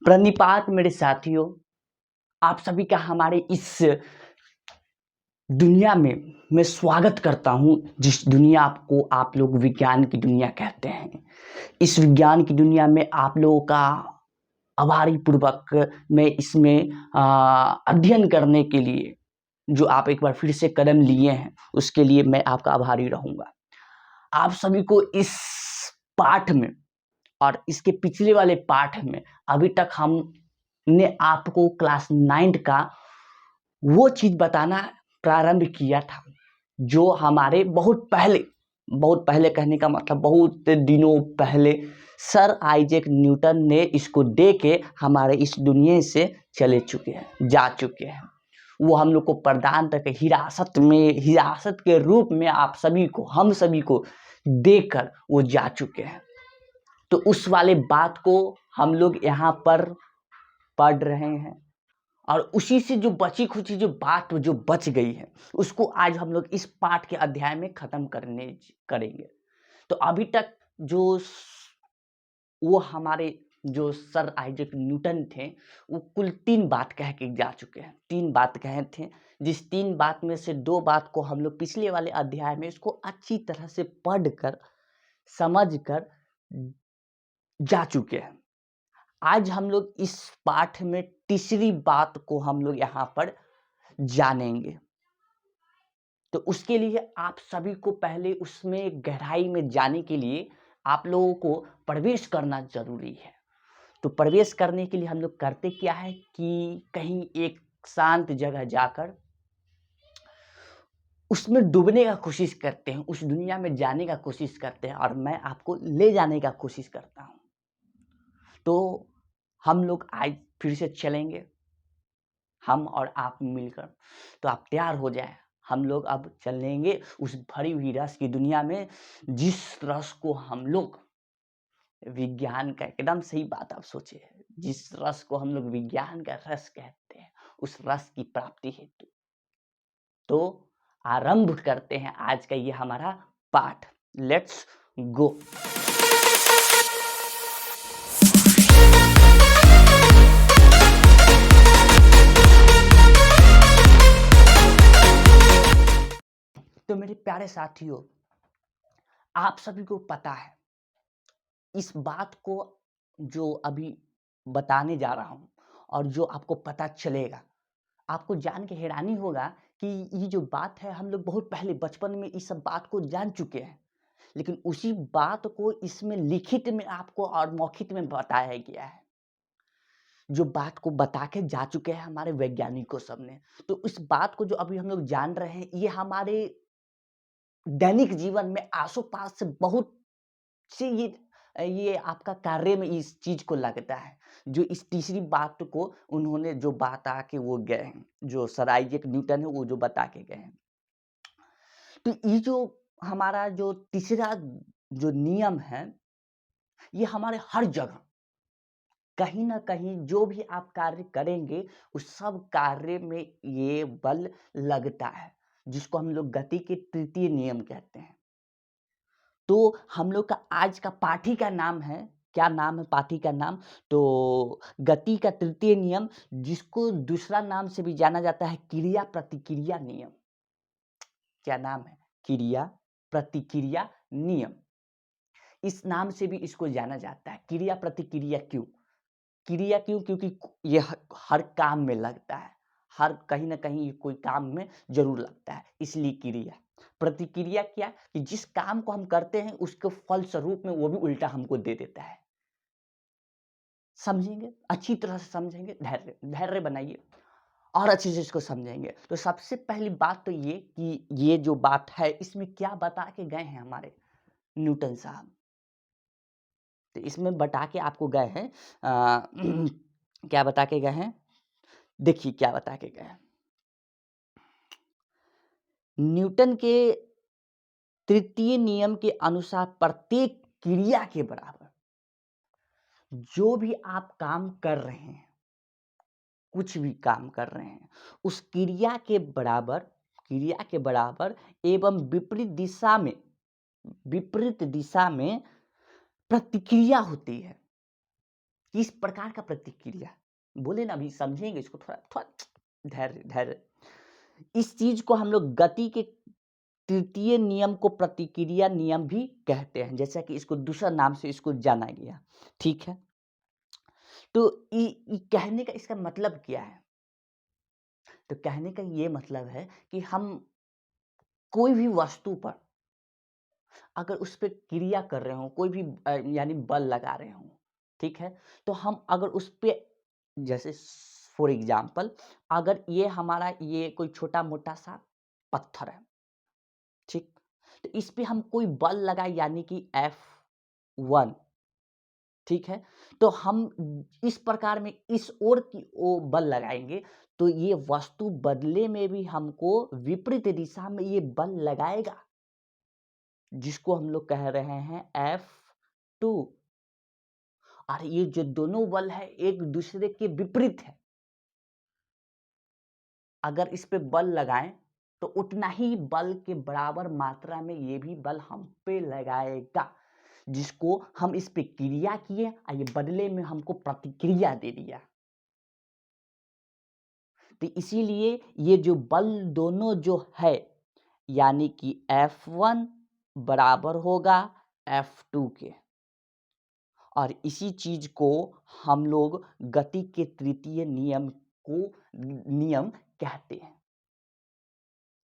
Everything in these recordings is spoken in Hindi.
प्रणिपात मेरे साथियों, आप सभी का हमारे इस दुनिया में मैं स्वागत करता हूं, जिस दुनिया को आप लोग विज्ञान की दुनिया कहते हैं। इस विज्ञान की दुनिया में आप लोगों का आभारी पूर्वक मैं इसमें अध्ययन करने के लिए जो आप एक बार फिर से कदम लिए हैं, उसके लिए मैं आपका आभारी रहूंगा। आप सभी को इस पाठ में और इसके पिछले वाले पाठ में अभी तक हमने आपको क्लास 9 का वो चीज बताना प्रारंभ किया था जो हमारे बहुत पहले कहने का मतलब बहुत दिनों पहले सर आइजैक न्यूटन ने इसको दे के हमारे इस दुनिया से जा चुके हैं। वो हम लोग को प्रदान तक हिरासत के रूप में हम सभी को देकर वो जा चुके हैं। तो उस वाले बात को हम लोग यहाँ पर पढ़ रहे हैं और उसी से जो बची खुची जो बात जो बच गई है उसको आज हम लोग इस पाठ के अध्याय में खत्म करेंगे। तो अभी तक वो हमारे जो सर आइजैक न्यूटन थे वो कुल 3 बात कह के जा चुके हैं। 3 बात कहे थे, जिस 3 बात में से 2 बात को हम लोग पिछले वाले अध्याय में इसको अच्छी तरह से पढ़ कर समझ कर जा चुके हैं। आज हम लोग इस पाठ में तीसरी बात को हम लोग यहाँ पर जानेंगे। तो उसके लिए आप सभी को पहले उसमें गहराई में जाने के लिए आप लोगों को प्रवेश करना जरूरी है। तो प्रवेश करने के लिए हम लोग करते क्या है कि कहीं एक शांत जगह जाकर उसमें डूबने का कोशिश करते हैं, उस दुनिया में जाने का कोशिश करते हैं और मैं आपको ले जाने का कोशिश करता हूँ। तो हम लोग आज फिर से चलेंगे, हम और आप मिलकर। तो आप तैयार हो जाए, हम लोग अब चलेंगे उस भरी हुई रस की दुनिया में, जिस रस को हम लोग विज्ञान का, एकदम सही बात आप सोचे, जिस रस को हम लोग विज्ञान का रस कहते हैं, उस रस की प्राप्ति हेतु तो आरंभ करते हैं आज का ये हमारा पाठ। Let's go. तो मेरे प्यारे साथियों, आप सभी को पता है इस बात को जो अभी बताने जा रहा हूं और जो आपको पता चलेगा, आपको जान के हैरानी होगा कि ये जो बात है हम लोग बहुत पहले बचपन में इस सब बात को जान चुके हैं, लेकिन उसी बात को इसमें लिखित में आपको और मौखिक में बताया गया है, जो बात को बता के जा चुके हैं हमारे वैज्ञानिकों सबने। तो इस बात को जो अभी हम लोग जान रहे हैं, ये हमारे दैनिक जीवन में आसोपास से बहुत से ये आपका कार्य में इस चीज को लगता है। जो इस तीसरी बात को उन्होंने जो बता के वो गए हैं, जो सर आइजैक न्यूटन है वो जो बता के गए हैं। तो ये जो हमारा जो तीसरा जो नियम है, ये हमारे हर जगह कहीं ना कहीं जो भी आप कार्य करेंगे उस सब कार्य में ये बल लगता है, जिसको हम लोग गति के तृतीय नियम कहते हैं। तो हम लोग का आज का पाठी का नाम है, क्या नाम है पाठी का नाम? तो गति का तृतीय नियम, जिसको दूसरा नाम से भी जाना जाता है क्रिया प्रतिक्रिया नियम। क्या नाम है? क्रिया प्रतिक्रिया नियम। इस नाम से भी इसको जाना जाता है। क्रिया प्रतिक्रिया क्यों? क्रिया क्यों? क्योंकि ये हर काम में लगता है, हर कहीं ना कहीं कोई काम में जरूर लगता है, इसलिए क्रिया। प्रतिक्रिया क्या? कि जिस काम को हम करते हैं उसके फल स्वरूप में वो भी उल्टा हमको दे देता है। समझेंगे, अच्छी तरह से समझेंगे, धैर्य बनाइए और अच्छे से इसको समझेंगे। तो सबसे पहली बात तो ये कि ये जो बात है इसमें क्या बता के गए हैं हमारे न्यूटन साहब। तो इसमें बता के आपको गए हैं क्या बता के गए हैं? देखिए क्या बता के गए हैं। न्यूटन के तृतीय नियम के अनुसार प्रत्येक क्रिया के बराबर जो भी आप काम कर रहे हैं, कुछ भी काम कर रहे हैं, उस क्रिया के बराबर एवं विपरीत दिशा में प्रतिक्रिया होती है। किस प्रकार का प्रतिक्रिया, बोले ना, अभी समझेंगे इसको, थोड़ा थोड़ा धैर्य धैर्य। इस चीज को हम लोग गति के तृतीय नियम को प्रतिक्रिया नियम भी कहते हैं, जैसा कि इसको दूसरा नाम से इसको जाना गया। ठीक है, तो कहने का इसका मतलब क्या है? तो कहने का ये मतलब है कि हम कोई भी वस्तु पर अगर उस पे क्रिया कर रहे हो, कोई भी यानी बल लगा रहे हो, ठीक है, तो हम अगर उस पे, जैसे फॉर एग्जाम्पल, अगर ये हमारा ये कोई छोटा मोटा सा पत्थर है, ठीक, तो इस पे हम कोई बल लगाए यानी कि F1, ठीक है, तो हम इस प्रकार में इस ओर की ओ बल लगाएंगे, तो ये वस्तु बदले में भी हमको विपरीत दिशा में ये बल लगाएगा, जिसको हम लोग कह रहे हैं F2। और ये जो दोनों बल है एक दूसरे के विपरीत है, अगर इस पे बल लगाएं तो उतना ही बल के बराबर मात्रा में ये भी बल हम पे लगाएगा, जिसको हम इस पे क्रिया किए और ये बदले में हमको प्रतिक्रिया दे दिया। तो इसीलिए ये जो बल दोनों जो है, यानी कि F1 बराबर होगा F2 के, और इसी चीज को हम लोग गति के तृतीय नियम कहते हैं।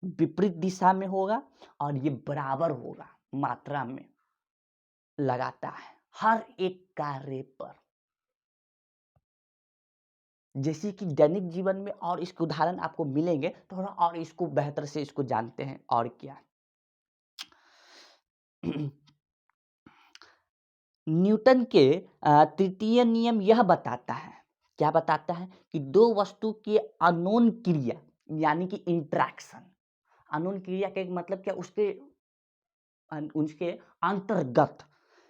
विपरीत दिशा में होगा और ये बराबर होगा मात्रा में लगाता है हर एक कार्य पर। जैसे कि दैनिक जीवन में और इसके उदाहरण आपको मिलेंगे, थोड़ा और इसको बेहतर से इसको जानते हैं। और क्या न्यूटन के तृतीय नियम यह बताता है, क्या बताता है, कि दो वस्तु की अनोन क्रिया यानी कि इंटरेक्शन, अनोन क्रिया का एक मतलब क्या, उसके अंतर्गत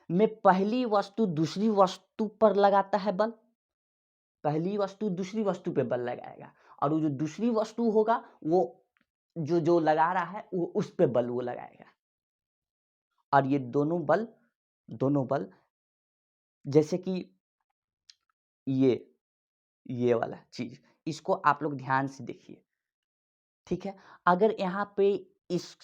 में पहली वस्तु दूसरी वस्तु पर लगाता है बल, पहली वस्तु दूसरी वस्तु पे बल लगाएगा, और वो जो दूसरी वस्तु होगा वो जो जो लगा रहा है वो उस पे बल वो लगाएगा। और ये दोनों बल जैसे कि ये वाला चीज, इसको आप लोग ध्यान से देखिए, ठीक है। अगर यहाँ पे इस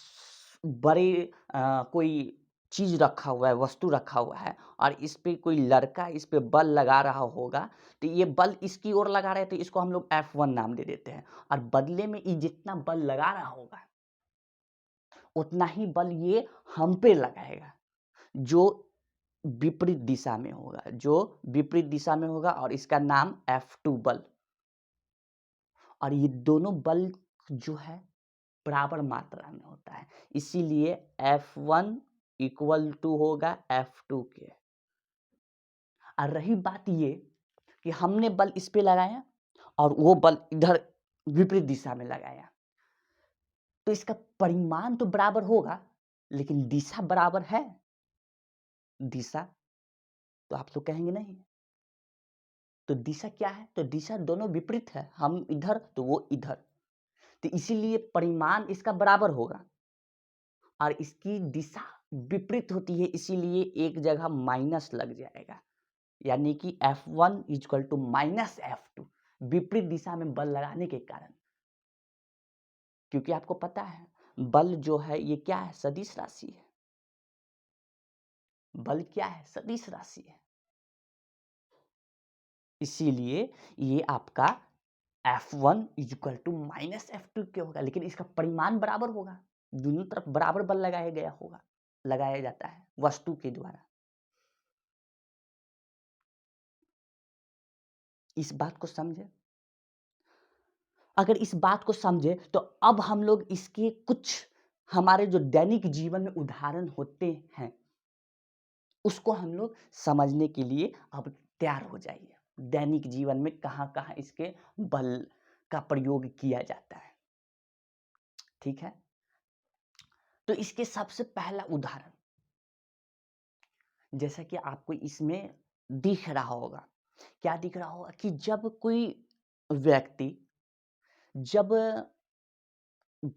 बड़े कोई चीज रखा हुआ है, वस्तु रखा हुआ है, और इस पे कोई लड़का इस पे बल लगा रहा होगा, तो ये बल इसकी ओर लगा रहे, तो इसको हम लोग F1 नाम दे देते हैं, और बदले में ये जितना बल लगा रहा होगा उतना ही बल ये हम पे लगाएगा, जो विपरीत दिशा में होगा, जो विपरीत दिशा में होगा, और इसका नाम F2 बल। और ये दोनों बल जो है बराबर मात्रा में होता है, इसीलिए F1 इक्वल टू होगा F2 के। और रही बात ये कि हमने बल इस पे लगाया और वो बल इधर विपरीत दिशा में लगाया, तो इसका परिमाण तो बराबर होगा, लेकिन दिशा बराबर है? दिशा तो आप लोग कहेंगे नहीं। तो दिशा क्या है? तो दिशा दोनों विपरीत है, हम इधर तो वो इधर, तो इसीलिए परिमाण इसका बराबर होगा, और इसकी दिशा विपरीत होती है, इसीलिए एक जगह माइनस लग जाएगा, यानी कि F1 equal to minus F2, विपरीत दिशा में बल लगाने के कारण। क्योंकि आपको पता है बल जो है ये क्या है, सदिश राशि है। बल क्या है? सदिश राशि है। इसीलिए ये आपका F1 equal to minus F2 क्या होगा, लेकिन इसका परिमाण बराबर होगा, दोनों तरफ बराबर बल लगाया जाता है वस्तु के द्वारा। इस बात को समझे? अगर इस बात को समझे तो अब हम लोग इसके कुछ हमारे जो दैनिक जीवन में उदाहरण होते हैं उसको हम लोग समझने के लिए अब तैयार हो जाइए। दैनिक जीवन में कहाँ कहाँ इसके बल का प्रयोग किया जाता है, ठीक है। तो इसके सबसे पहला उदाहरण, जैसा कि आपको इसमें दिख रहा होगा, क्या दिख रहा होगा, कि जब कोई व्यक्ति जब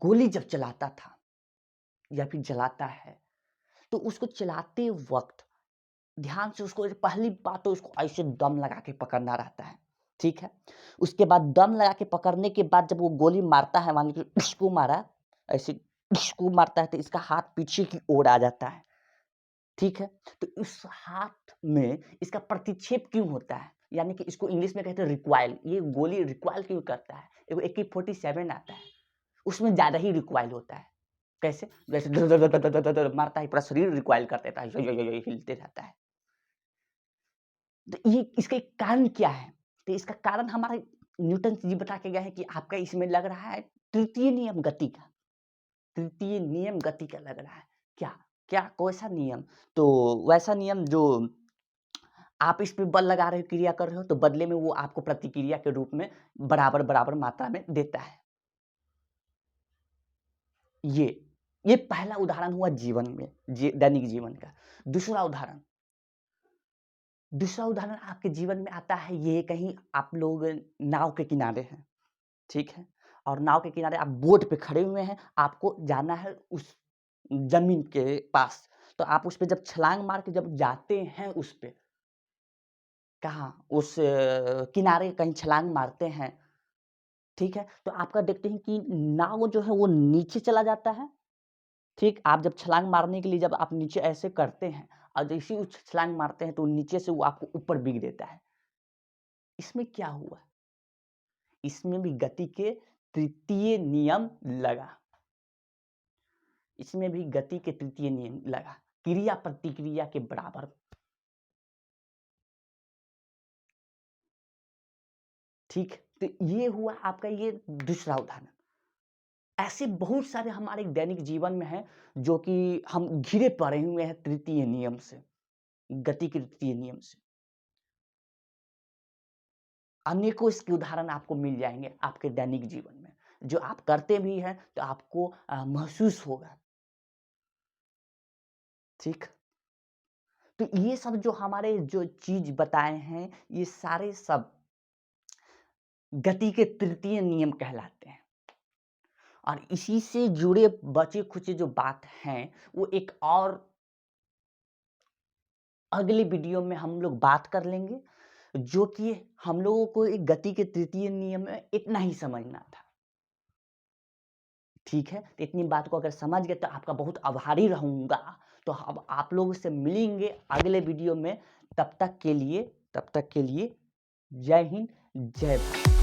गोली जब चलाता था या फिर जलाता है, तो उसको चलाते वक्त ध्यान से उसको पहली बात तो उसको ऐसे दम लगा के पकड़ना रहता है, ठीक है? उसके बाद दम लगा के पकड़ने के बाद जब वो गोली मारता है, मान लीजिए इसको मारा, ऐसे इसको मारता है तो इसका हाथ पीछे की ओर आ जाता है, ठीक है? तो इस हाथ में इसका प्रतिक्षेप क्यों होता है? यानी कि इसको इंग्लिश में कहते हैं रिकॉइल, ये गोली रिकॉइल क्यों करता है? एगो AK-47 आता है, उसमें ज़्यादा ही रिकॉइल होता है। कैसे? जैसे धड़, धड़, धड़, धड़, धड़, धड़, धड़ मारता है, पूरा शरीर रिकॉइल कर देता है, यो, यो, यो, यो हिलते रहता है। तो ये इसका एक कारण क्या है? तो इसका कारण हमारे न्यूटन जी बता के गए हैं कि आपका इसमें लग रहा है तृतीय नियम गति का, तृतीय नियम गति का लग रहा है। क्या? क्या कौन-सा नियम? तो वैसा नियम जो आप इस पे बल लगा रहे हो, क्रिया कर रहे हो, तो बदले में वो आपको प्रतिक्रिया के रूप में बराबर-बराबर मात्रा में देता है। ये, ये पहला उदाहरण हुआ जीवन में, दैनिक जीवन का। दूसरा उदाहरण आपके जीवन में आता है, ये कहीं आप लोग नाव के किनारे हैं, ठीक है? और नाव के किनारे आप बोट पे खड़े हुए हैं, आपको जाना है उस ज़मीन के पास। तो आप उस पे जब छलांग मार के जब जाते हैं उस पे, कहाँ? उस किनारे कहीं छलांग मारते हैं, ठीक है? तो आपका देखते हैं कि नाव जो है वो नीचे चला जाता है, ठीक? आप जब छलांग मारने के लिए जब आप नीचे ऐसे करते हैं और जैसे ही छलांग मारते हैं तो नीचे से वो आपको ऊपर बिग देता है। इसमें क्या हुआ? इसमें भी गति के तृतीय नियम लगा। इसमें भी गति के तृतीय नियम लगा। क्रिया प्रतिक्रिया के बराबर। ठीक? तो ये हुआ आपका ये दूसरा उदाहरण। ऐसे बहुत सारे हमारे दैनिक जीवन में हैं जो कि हम घिरे पड़े हुए हैं तृतीय नियम से, गति के तृतीय नियम से। अनेकों इसके उदाहरण आपको मिल जाएँगे आपके दैनिक जीवन में, जो आप करते भी हैं तो आपको महसूस होगा। ठीक? तो ये सब जो हमारे जो चीज़ बताए हैं, ये सारे सब गति के तृतीय नियम कहलाते हैं। और इसी से जुड़े बचे-खुचे जो बात हैं, वो एक और अगले वीडियो में हम लोग बात कर लेंगे, जो कि हम लोगों को एक गति के तृतीय नियम में इतना ही समझना था। ठीक है? तो इतनी बात को अगर समझ गए तो आपका बहुत आभारी रहूँगा। तो अब आप लोगों से मिलेंगे अगले वीडियो में, तब तक के लिए जय हिंद, जय भारत।